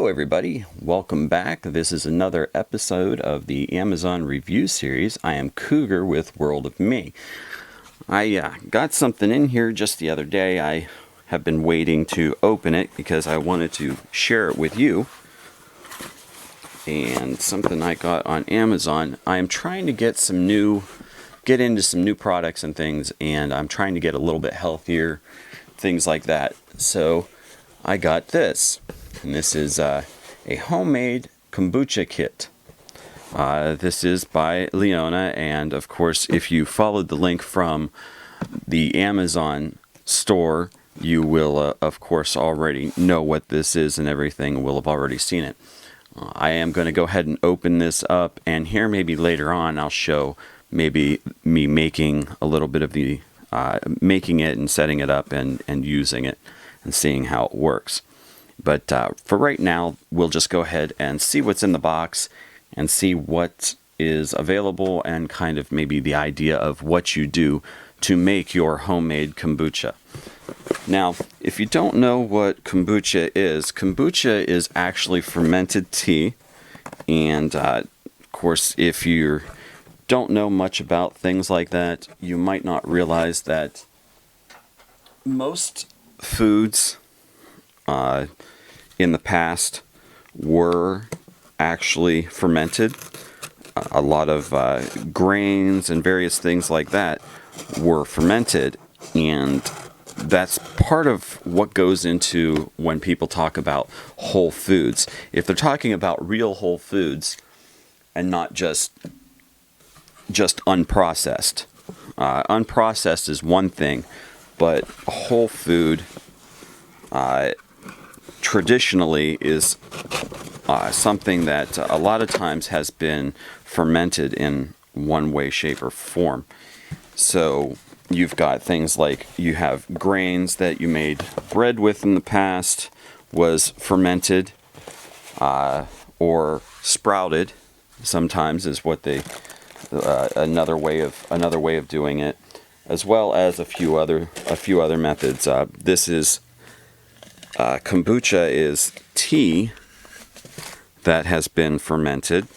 everybody, welcome back. This is another episode of the Amazon review series. I am Cougar with World of Me. I got something in here just the other day. I have been waiting to open it because I wanted to share it with you. And something I got on Amazon. I am trying to get into some new products and things, and I'm trying to get a little bit healthier, things like that. So I got this. And this is a homemade kombucha kit. This is by Leona, and of course, if you followed the link from the Amazon store, you will, of course, already know what this is and everything. Will have already seen it. I am going to go ahead and open this up, and here maybe later on I'll show maybe me making a little bit of the making it and setting it up and using it and seeing how it works. But for right now, we'll just go ahead and see what's in the box and see what is available and kind of maybe the idea of what you do to make your homemade kombucha. Now, if you don't know what kombucha is actually fermented tea. And of course, if you don't know much about things like that, you might not realize that most foods in the past were actually fermented. A lot of grains and various things like that were fermented, and that's part of what goes into when people talk about whole foods. If they're talking about real whole foods and not just unprocessed. Unprocessed is one thing, but a whole food traditionally is something that a lot of times has been fermented in one way, shape, or form. So you've got things like you have grains that you made bread with in the past was fermented or sprouted. Sometimes is what they another way of doing it, as well as a few other methods. This is kombucha is tea that has been fermented,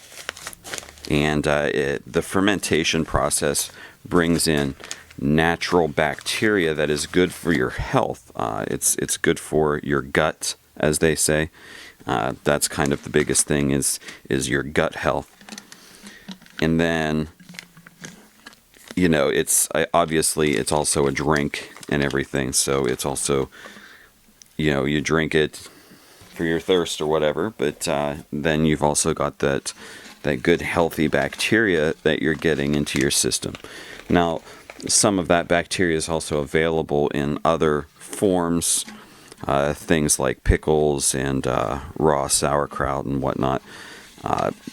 and the fermentation process brings in natural bacteria that is good for your health. It's good for your gut, as they say. That's kind of the biggest thing is your gut health. And then, it's obviously it's also a drink and everything, so it's also you drink it for your thirst or whatever, but then you've also got that good healthy bacteria that you're getting into your system. Now, some of that bacteria is also available in other forms, things like pickles and raw sauerkraut and whatnot.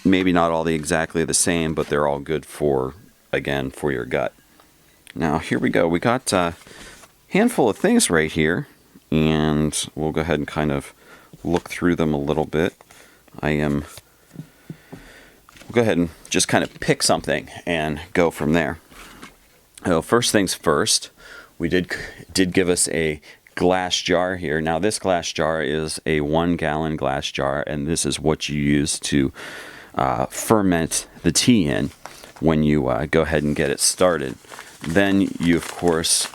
Maybe not all exactly the same, but they're all good for your gut. Now, here we go. We got a handful of things right here, and we'll go ahead and kind of look through them a little bit. We'll go ahead and just kind of pick something and go from there. So first things first, we did give us a glass jar here. Now this glass jar is a 1-gallon glass jar, and this is what you use to ferment the tea in when you go ahead and get it started. Then you, of course,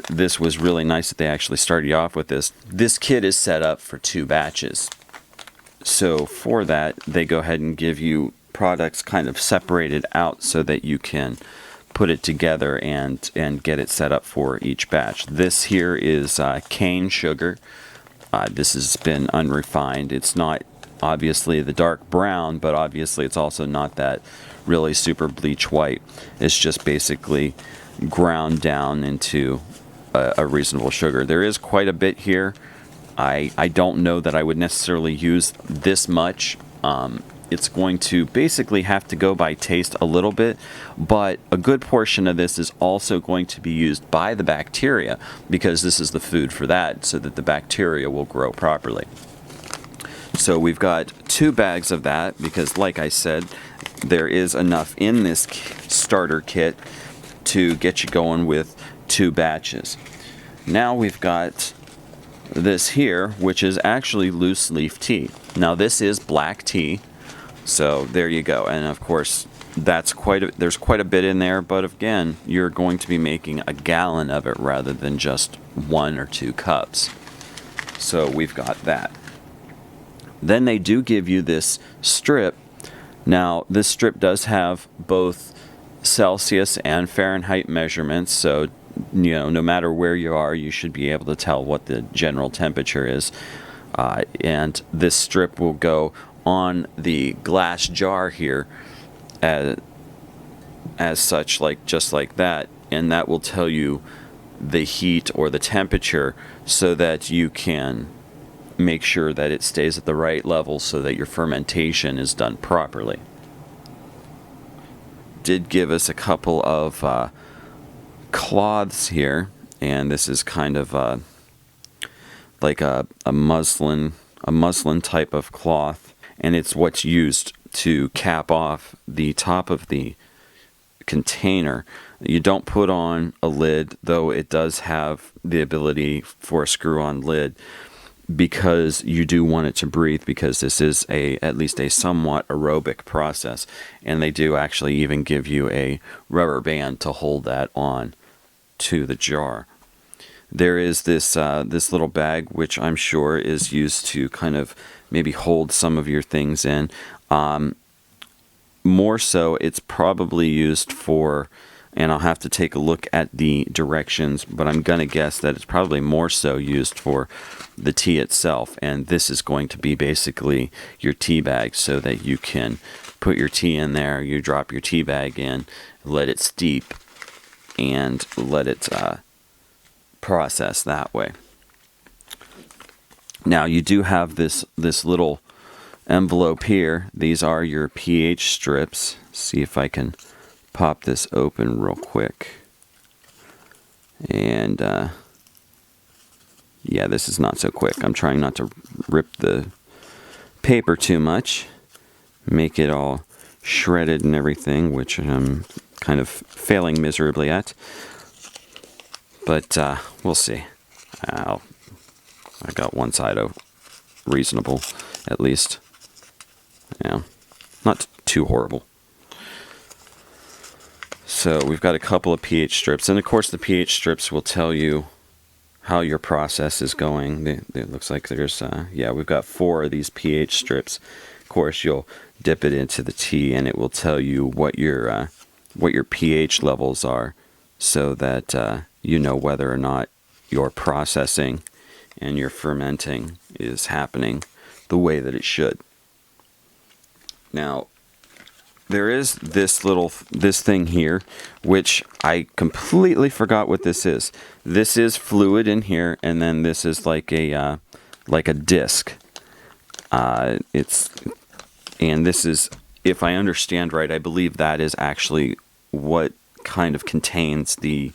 this was really nice that they actually started you off with this. This kit is set up for 2 batches. So for that, they go ahead and give you products kind of separated out so that you can put it together and get it set up for each batch. This here is cane sugar. This has been unrefined. It's not obviously the dark brown, but obviously it's also not that really super bleach white. It's just basically ground down into a reasonable sugar. There is quite a bit here. I don't know that I would necessarily use this much. It's going to basically have to go by taste a little bit, but a good portion of this is also going to be used by the bacteria because this is the food for that, so that the bacteria will grow properly. So we've got 2 bags of that because, like I said, there is enough in this starter kit to get you going with 2 batches. Now we've got this here, which is actually loose leaf tea. Now this is black tea, so there you go. And of course, there's quite a bit in there, but again, you're going to be making a gallon of it rather than just 1 or 2 cups. So we've got that. Then they do give you this strip. Now this strip does have both Celsius and Fahrenheit measurements, so no matter where you are, you should be able to tell what the general temperature is. And this strip will go on the glass jar here as such, just like that, and that will tell you the heat or the temperature so that you can make sure that it stays at the right level so that your fermentation is done properly. Did give us a couple of cloths here, and this is kind of like a muslin type of cloth, and it's what's used to cap off the top of the container. You don't put on a lid, though it does have the ability for a screw-on lid, because you do want it to breathe, because this is at least a somewhat aerobic process, and they do actually even give you a rubber band to hold that on to the jar. There is this little bag, which I'm sure is used to kind of maybe hold some of your things in. More so, it's probably used for, and I'll have to take a look at the directions, but I'm going to guess that it's probably more so used for the tea itself. And this is going to be basically your tea bag, so that you can put your tea in there, you drop your tea bag in, let it steep, and let it process that way. Now you do have this little envelope here. These are your pH strips. See if I can pop this open real quick. And yeah, this is not so quick. I'm trying not to rip the paper too much, make it all shredded and everything, which I'm kind of failing miserably at. But we'll see. I got one side of reasonable, at least. Yeah, not too horrible. So we've got a couple of pH strips, and of course the pH strips will tell you how your process is going. It looks like there's, we've got 4 of these pH strips. Of course, you'll dip it into the tea, and it will tell you what your pH levels are, so that you know whether or not your processing and your fermenting is happening the way that it should. Now, there is this thing here, which I completely forgot what this is. This is fluid in here, and then this is like a disc. And this is, if I understand right, I believe that is actually what kind of contains the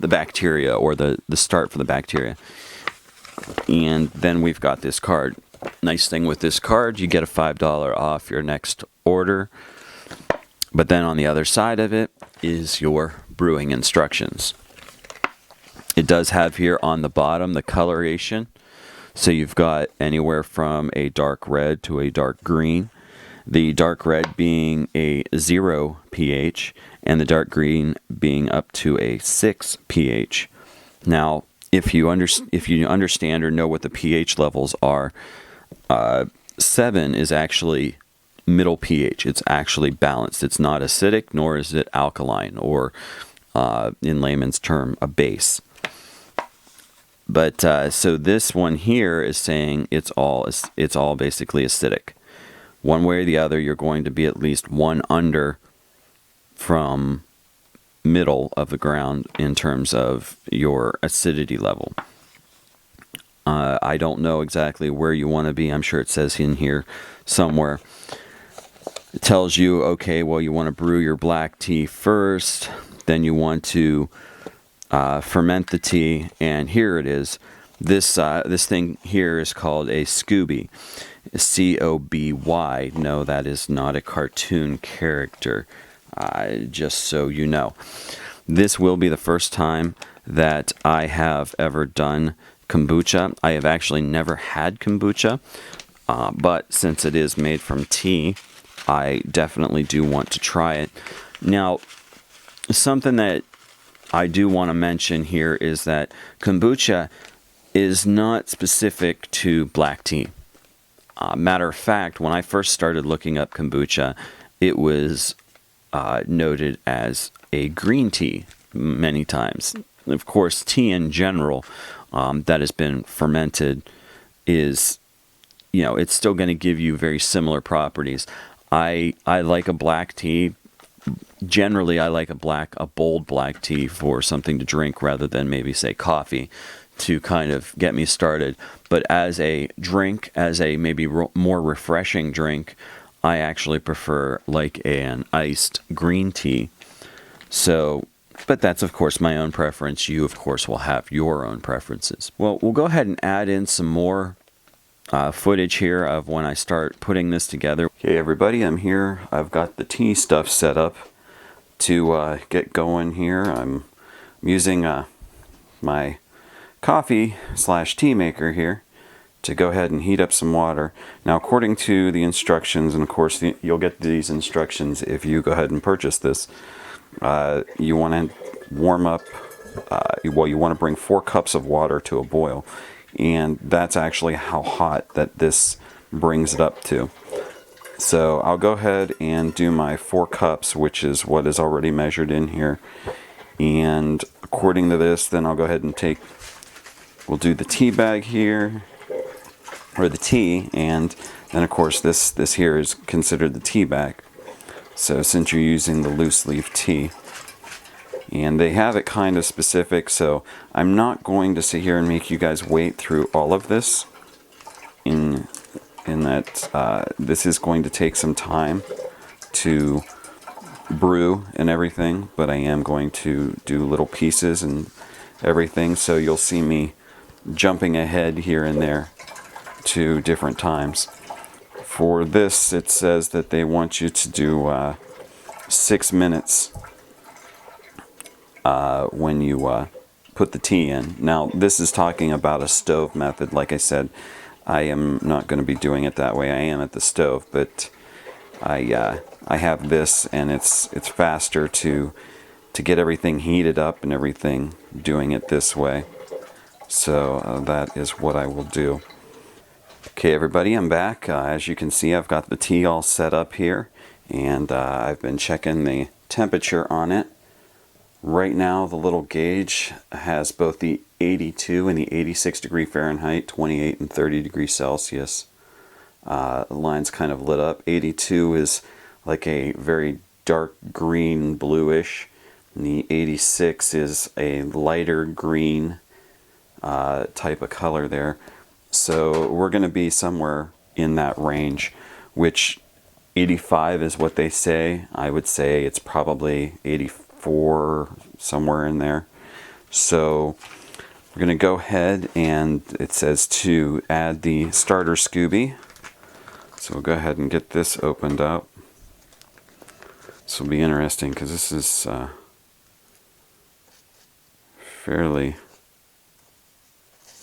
bacteria, or the start for the bacteria. And then we've got this card. Nice thing with this card, you get a $5 off your next order. But then on the other side of it is your brewing instructions. It does have here on the bottom the coloration. So you've got anywhere from a dark red to a dark green. The dark red being a 0 pH, and the dark green being up to a 6 pH. Now, if you understand or know what the pH levels are, 7 is actually middle pH. It's actually balanced. It's not acidic, nor is it alkaline, or in layman's term, a base. But so this one here is saying it's all basically acidic. One way or the other, you're going to be at least 1 under from middle of the ground in terms of your acidity level. I don't know exactly where you want to be. I'm sure it says in here somewhere. It tells you, okay, well, you want to brew your black tea first, then you want to ferment the tea, and here it is. This thing here is called a scoby, C-O-B-Y. No, that is not a cartoon character, just so you know. This will be the first time that I have ever done kombucha. I have actually never had kombucha, but since it is made from tea, I definitely do want to try it. Now, something that I do want to mention here is that kombucha is not specific to black tea. Matter of fact, when I first started looking up kombucha, it was noted as a green tea many times. Of course, tea in general that has been fermented is, it's still going to give you very similar properties. I like a black tea. Generally, I like a bold black tea for something to drink rather than maybe, say, coffee to kind of get me started. But as a drink, as a maybe more refreshing drink, I actually prefer like an iced green tea. So, but that's of course my own preference. You, of course, will have your own preferences. Well, we'll go ahead and add in some more footage here of when I start putting this together. Okay, everybody, I'm here. I've got the tea stuff set up to get going here. I'm using my coffee/tea maker here to go ahead and heat up some water. Now, according to the instructions, and of course you'll get these instructions if you go ahead and purchase this, you want to warm up, well, you want to bring 4 cups of water to a boil, and that's actually how hot that this brings it up to. So I'll go ahead and do my 4 cups, which is what is already measured in here, and according to this, then I'll go ahead and we'll do the tea bag here, or the tea, and then of course this here is considered the tea bag. So since you're using the loose leaf tea, and they have it kind of specific, so I'm not going to sit here and make you guys wait through all of this. In that this is going to take some time to brew and everything, but I am going to do little pieces and everything, so you'll see me jumping ahead here and there to different times. For this, it says that they want you to do 6 minutes when you put the tea in. Now, this is talking about a stove method. Like I said, I am not going to be doing it that way. I am at the stove, but I have this, and it's faster to get everything heated up and everything doing it this way. So that is what I will do. Okay, everybody, I'm back. As you can see, I've got the tea all set up here, and I've been checking the temperature on it. Right now, the little gauge has both the 82 and the 86 degree Fahrenheit, 28 and 30 degrees Celsius. The line's kind of lit up. 82 is like a very dark green, bluish, and the 86 is a lighter green type of color there. So we're going to be somewhere in that range, which 85 is what they say. I would say it's probably 84, somewhere in there. So we're going to go ahead, and it says to add the Starter Scooby. So we'll go ahead and get this opened up. This will be interesting because this is fairly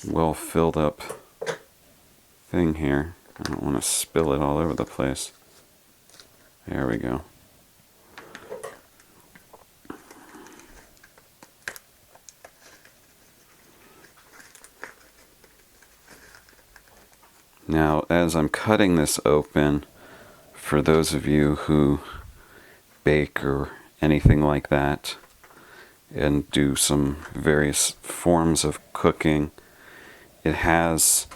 well filled up thing here. I don't want to spill it all over the place. There we go. Now, as I'm cutting this open, for those of you who bake or anything like that and do some various forms of cooking, it has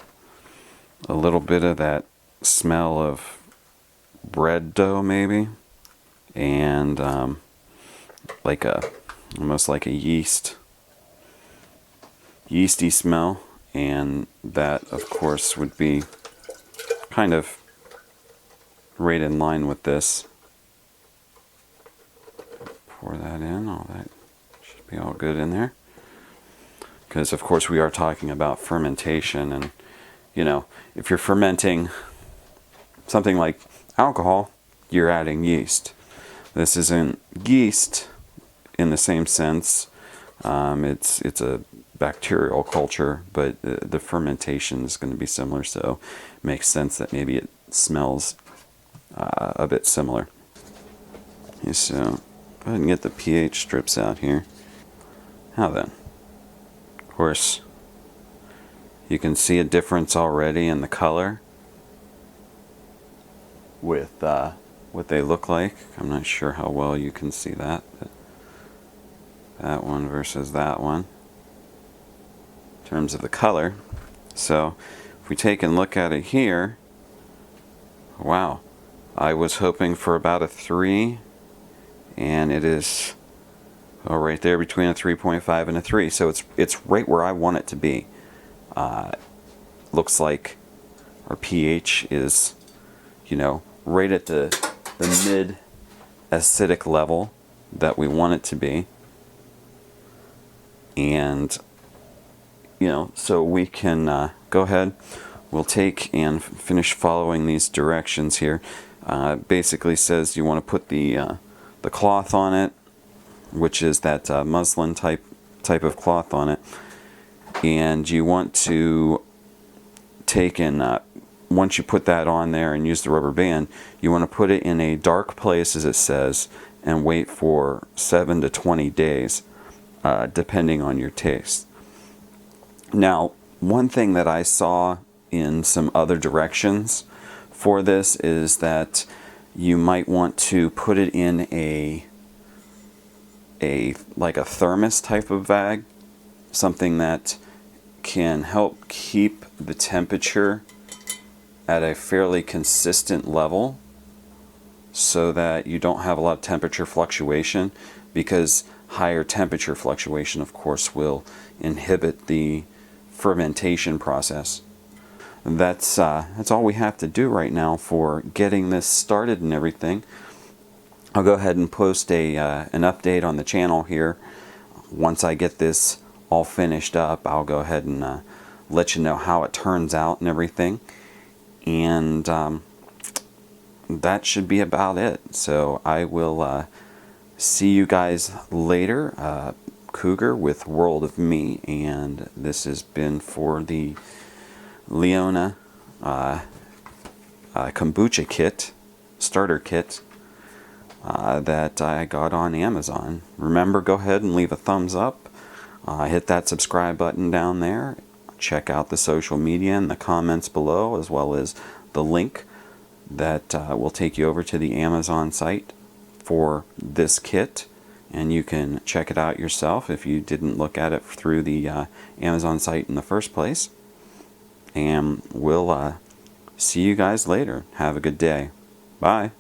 a little bit of that smell of bread dough maybe, and almost like a yeasty smell, and that of course would be kind of right in line with this. Pour that in. All that should be all good in there, because of course we are talking about fermentation, and if you're fermenting something like alcohol, you're adding yeast. This isn't yeast in the same sense. It's a bacterial culture, but the fermentation is going to be similar, so it makes sense that maybe it smells a bit similar. Okay, so go ahead and get the pH strips out here. Now then, of course, you can see a difference already in the color with what they look like. I'm not sure how well you can see that, but that one versus that one in terms of the color. So if we take a look at it here, wow, I was hoping for about a 3, and it is right there between a 3.5 and a 3. So it's right where I want it to be. Looks like our pH is, right at the mid acidic level that we want it to be. And so we can go ahead, we'll take and finish following these directions here. Basically says you want to put the cloth on it, which is that muslin type of cloth on it, and you want to take and once you put that on there and use the rubber band, you want to put it in a dark place, as it says, and wait for 7 to 20 days, depending on your taste. Now, one thing that I saw in some other directions for this is that you might want to put it in like a thermos type of bag, something that can help keep the temperature at a fairly consistent level so that you don't have a lot of temperature fluctuation, because higher temperature fluctuation, of course, will inhibit the fermentation process. That's all we have to do right now for getting this started and everything. I'll go ahead and post an update on the channel here. Once I get this all finished up, I'll go ahead and let you know how it turns out and everything. And that should be about it. So I will see you guys later. Cougar with World of Me, and this has been for the Leona Kombucha kit, starter kit, that I got on Amazon. Remember, go ahead and leave a thumbs up, hit that subscribe button down there, check out the social media in the comments below, as well as the link that will take you over to the Amazon site for this kit. And you can check it out yourself if you didn't look at it through the Amazon site in the first place. And we'll see you guys later. Have a good day. Bye.